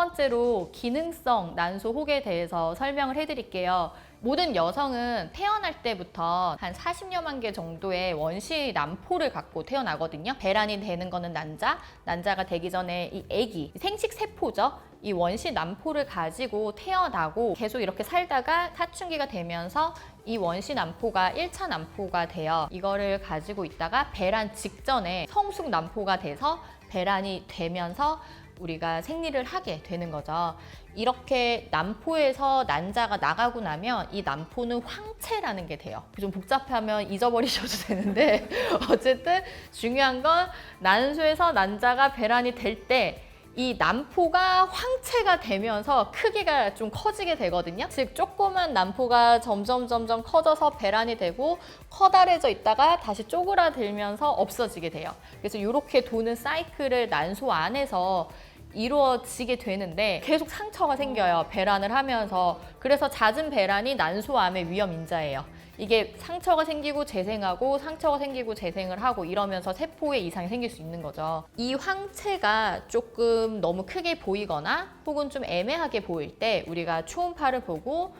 번째로 기능성 난소 혹에 대해서 설명을 해드릴게요. 모든 여성은 태어날 때부터 한 40여만 개 정도의 원시 난포를 갖고 태어나거든요. 배란이 되는 거는 난자가 되기 전에 이 아기, 생식세포죠. 이 원시 난포를 가지고 태어나고 계속 이렇게 살다가 사춘기가 되면서 이 원시 난포가 1차 난포가 돼요. 이거를 가지고 있다가 배란 직전에 성숙 난포가 돼서 배란이 되면서 우리가 생리를 하게 되는 거죠. 이렇게 난포에서 난자가 나가고 나면 이 난포는 황체라는 게 돼요. 좀 복잡하면 잊어버리셔도 되는데 어쨌든 중요한 건 난소에서 난자가 배란이 될 때 이 난포가 황체가 되면서 크기가 좀 커지게 되거든요. 즉 조그만 난포가 점점 커져서 배란이 되고 커다래져 있다가 다시 쪼그라들면서 없어지게 돼요. 그래서 이렇게 도는 사이클을 난소 안에서 이루어지게 되는데 계속 상처가 생겨요. 배란을 하면서. 그래서 잦은 배란이 난소암의 위험 인자예요. 이게 상처가 생기고 재생하고 상처가 생기고 재생을 하고 이러면서 세포에 이상이 생길 수 있는 거죠. 이 황체가 조금 너무 크게 보이거나 혹은 좀 애매하게 보일 때 우리가 초음파를 보고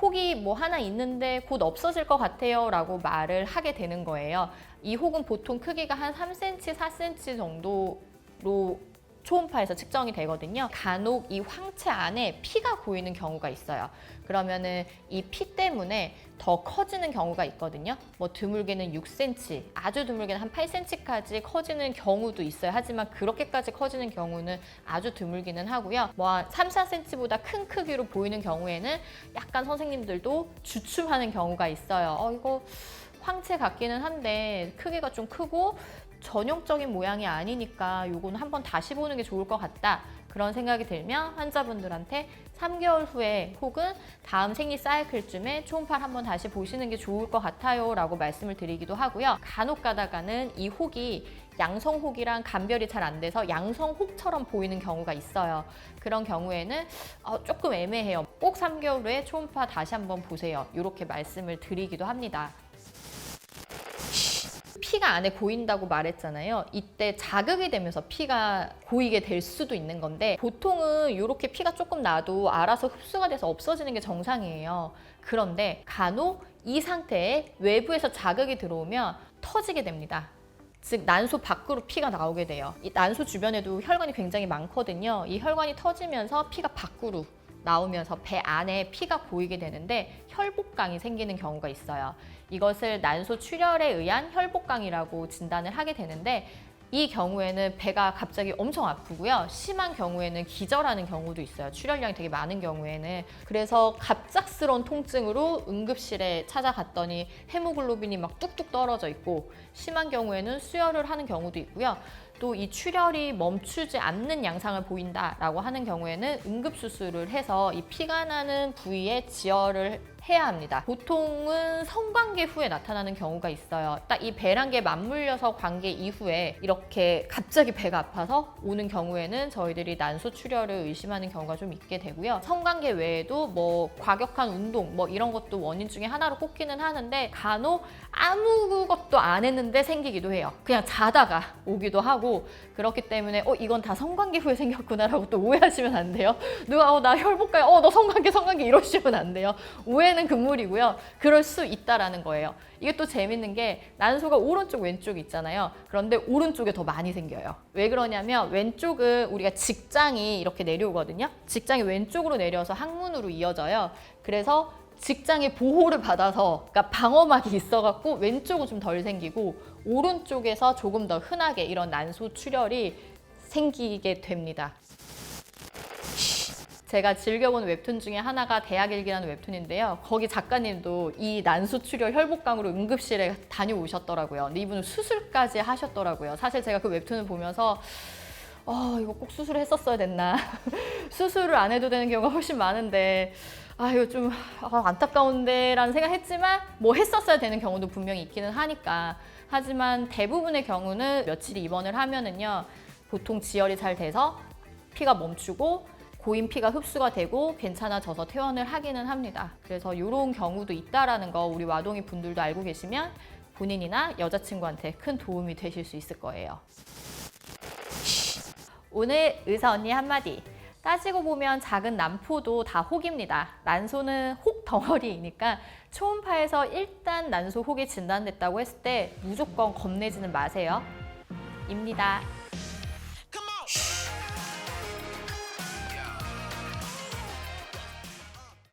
혹이 뭐 하나 있는데 곧 없어질 것 같아요 라고 말을 하게 되는 거예요. 이 혹은 보통 크기가 한 3cm, 4cm 정도로 초음파에서 측정이 되거든요. 간혹 이 황체 안에 피가 고이는 경우가 있어요. 그러면은 이 피 때문에 더 커지는 경우가 있거든요. 뭐 드물게는 6cm, 아주 드물게는 한 8cm까지 커지는 경우도 있어요. 하지만 그렇게까지 커지는 경우는 아주 드물기는 하고요. 뭐 3, 4cm보다 큰 크기로 보이는 경우에는 약간 선생님들도 주춤하는 경우가 있어요. 이거 황체 같기는 한데 크기가 좀 크고 전형적인 모양이 아니니까 요거는 한번 다시 보는 게 좋을 것 같다. 그런 생각이 들면 환자분들한테 3개월 후에 혹은 다음 생리 사이클쯤에 초음파를 한번 다시 보시는 게 좋을 것 같아요 라고 말씀을 드리기도 하고요. 간혹 가다가는 이 혹이 양성혹이랑 감별이 잘 안 돼서 양성혹처럼 보이는 경우가 있어요. 그런 경우에는 조금 애매해요. 꼭 3개월 후에 초음파 다시 한번 보세요. 이렇게 말씀을 드리기도 합니다. 피가 안에 고인다고 말했잖아요. 이때 자극이 되면서 피가 고이게 될 수도 있는 건데 보통은 이렇게 피가 조금 나도 알아서 흡수가 돼서 없어지는 게 정상이에요. 그런데 간혹 이 상태에 외부에서 자극이 들어오면 터지게 됩니다. 즉 난소 밖으로 피가 나오게 돼요. 이 난소 주변에도 혈관이 굉장히 많거든요. 이 혈관이 터지면서 피가 밖으로 나오면서 배 안에 피가 고이게 되는데 혈복강이 생기는 경우가 있어요. 이것을 난소 출혈에 의한 혈복강이라고 진단을 하게 되는데 이 경우에는 배가 갑자기 엄청 아프고요. 심한 경우에는 기절하는 경우도 있어요. 출혈량이 되게 많은 경우에는. 그래서 갑작스러운 통증으로 응급실에 찾아갔더니 헤모글로빈이 막 뚝뚝 떨어져 있고 심한 경우에는 수혈을 하는 경우도 있고요. 또 이 출혈이 멈추지 않는 양상을 보인다라고 하는 경우에는 응급수술을 해서 이 피가 나는 부위에 지혈을 해야 합니다. 보통은 성관계 후에 나타나는 경우가 있어요. 딱 이 배란계에 맞물려서 관계 이후에 이렇게 갑자기 배가 아파서 오는 경우에는 저희들이 난소 출혈을 의심하는 경우가 좀 있게 되고요. 성관계 외에도 뭐 과격한 운동 뭐 이런 것도 원인 중에 하나로 꼽기는 하는데 간혹 아무것도 안 했는데 생기기도 해요. 그냥 자다가 오기도 하고 그렇기 때문에 이건 다 성관계 후에 생겼구나라고 또 오해하시면 안 돼요. 누가 나 혈복가에 너 성관계 이러시면 안 돼요. 오해는 금물이고요. 그럴 수 있다라는 거예요. 이게 또 재밌는 게 난소가 오른쪽 왼쪽 있잖아요. 그런데 오른쪽에 더 많이 생겨요. 왜 그러냐면 왼쪽은 우리가 직장이 이렇게 내려오거든요. 직장이 왼쪽으로 내려서 항문으로 이어져요. 그래서 직장의 보호를 받아서 그러니까 방어막이 있어갖고 왼쪽은 좀 덜 생기고 오른쪽에서 조금 더 흔하게 이런 난소 출혈이 생기게 됩니다. 제가 즐겨본 웹툰 중에 하나가 대학일기라는 웹툰인데요. 거기 작가님도 이 난소 출혈 혈복강으로 응급실에 다녀오셨더라고요. 근데 이분은 수술까지 하셨더라고요. 사실 제가 그 웹툰을 보면서 이거 꼭 수술을 했었어야 됐나. 수술을 안 해도 되는 경우가 훨씬 많은데 이거 좀 안타까운데 라는 생각했지만 뭐 했었어야 되는 경우도 분명히 있기는 하니까. 하지만 대부분의 경우는 며칠 입원을 하면은요 보통 지혈이 잘 돼서 피가 멈추고 고인 피가 흡수가 되고 괜찮아져서 퇴원을 하기는 합니다. 그래서 이런 경우도 있다라는 거 우리 와동이 분들도 알고 계시면 본인이나 여자친구한테 큰 도움이 되실 수 있을 거예요. 오늘 의사 언니 한마디. 따지고 보면 작은 난포도 다 혹입니다. 난소는 혹 덩어리이니까 초음파에서 일단 난소 혹이 진단됐다고 했을 때 무조건 겁내지는 마세요. 입니다.